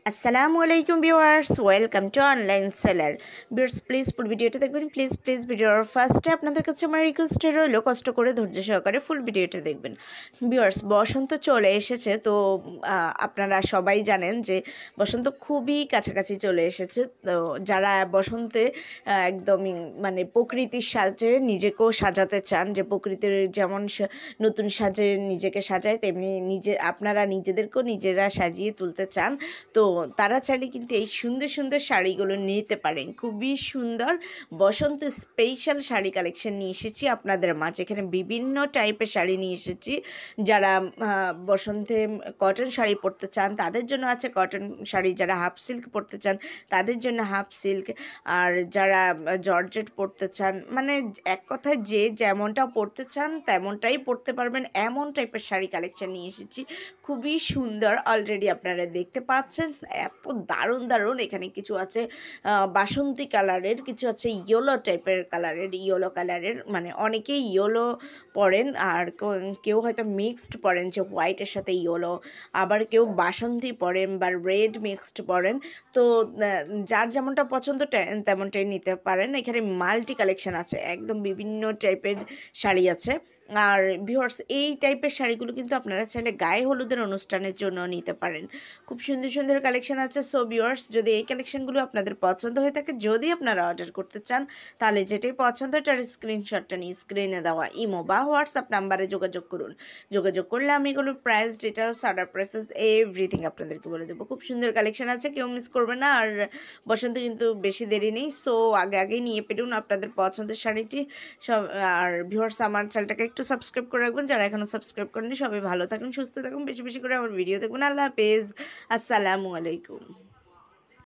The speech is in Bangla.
আসসালামু আলাইকুম viewers, welcome to online seller. Viewers please ফুল ভিডিওটা দেখবেন, প্লিজ ভিডিওর ফার্স্টে আপনাদের কাছে আমার রিকোয়েস্ট রইল কষ্ট করে ধৈর্য সহকারে ফুল ভিডিওটা দেখবেন। ভিউয়ার্স, বসন্ত চলে এসেছে তো আপনারা সবাই জানেন যে বসন্ত খুবই কাছাকাছি চলে এসেছে। তো যারা বসন্তে একদমই মানে প্রকৃতির সাজে নিজেকেও সাজাতে চান, যে প্রকৃতির যেমন নতুন সাজে নিজেকে সাজায় তেমনি আপনারা নিজেদেরকেও নিজেরা সাজিয়ে তুলতে চান, তো তারা চাইলে কিন্তু এই সুন্দর সুন্দর শাড়িগুলো নিতে পারেন। খুবই সুন্দর বসন্ত স্পেশাল শাড়ি কালেকশন নিয়ে এসেছি আপনাদের মাঝে। এখানে বিভিন্ন টাইপের শাড়ি নিয়ে এসেছি। যারা বসন্তে কটন শাড়ি পরতে চান তাদের জন্য আছে কটন শাড়ি, যারা হাফ সিল্ক পরতে চান তাদের জন্য হাফ সিল্ক, আর যারা জর্জেট পরতে চান, মানে এক কথায় যে যেমনটা পরতে চান তেমনটাই পরতে পারবেন, এমন টাইপের শাড়ি কালেকশন নিয়ে এসেছি। খুবই সুন্দর, অলরেডি আপনারা দেখতে পাচ্ছেন এত দারুণ দারুণ। এখানে কিছু আছে বাসন্তী কালারের, কিছু আছে ইয়েলো টাইপের কালারের, ইয়েলো কালারের মানে অনেকেই ইয়েলো পরেন, আর কেউ হয়তো মিক্সড পরেন যে হোয়াইটের সাথে ইয়েলো, আবার কেউ বাসন্তী পরেন বা রেড মিক্সড পরেন। তো যার যেমনটা পছন্দ তেমনটাই নিতে পারেন। এখানে মাল্টি কালেকশন আছে, একদম বিভিন্ন টাইপের শাড়ি আছে। আর ভিউয়ার্স, এই টাইপের শাড়িগুলো কিন্তু আপনারা চাইলে গায়ে হলুদের অনুষ্ঠানের জন্য নিতে পারেন। খুব সুন্দর সুন্দর কালেকশন আছে। সো ভিউয়ার্স, যদি এই কালেকশনগুলো আপনাদের পছন্দ হয়ে থাকে, যদি আপনারা অর্ডার করতে চান, তাহলে যেটাই পছন্দ তার স্ক্রিনশটটা নিয়ে স্ক্রিনে দেওয়া ইমো বা হোয়াটসঅ্যাপ নাম্বারে যোগাযোগ করুন। যোগাযোগ করলে আমি এগুলো price details, order process everything আপনাদেরকে বলে দেবো। খুব সুন্দর কালেকশন আছে, কেউ মিস করবে না। আর বসন্ত কিন্তু বেশি দেরি নেই, সো আগেই নিয়ে পেরুন আপনাদের পছন্দের শাড়িটি সব। আর ভিউয়ার্স, আমার চ্যানেলটাকে একটু সাবস্ক্রাইব করে রাখবেন যারা এখনও সাবস্ক্রাইব করেনি। সবাই ভালো থাকুন, সুস্থ থাকুন, বেশি বেশি করে আমার ভিডিও দেখবেন। আল্লাহ হাফেজ, আসসালামু আলাইকুম।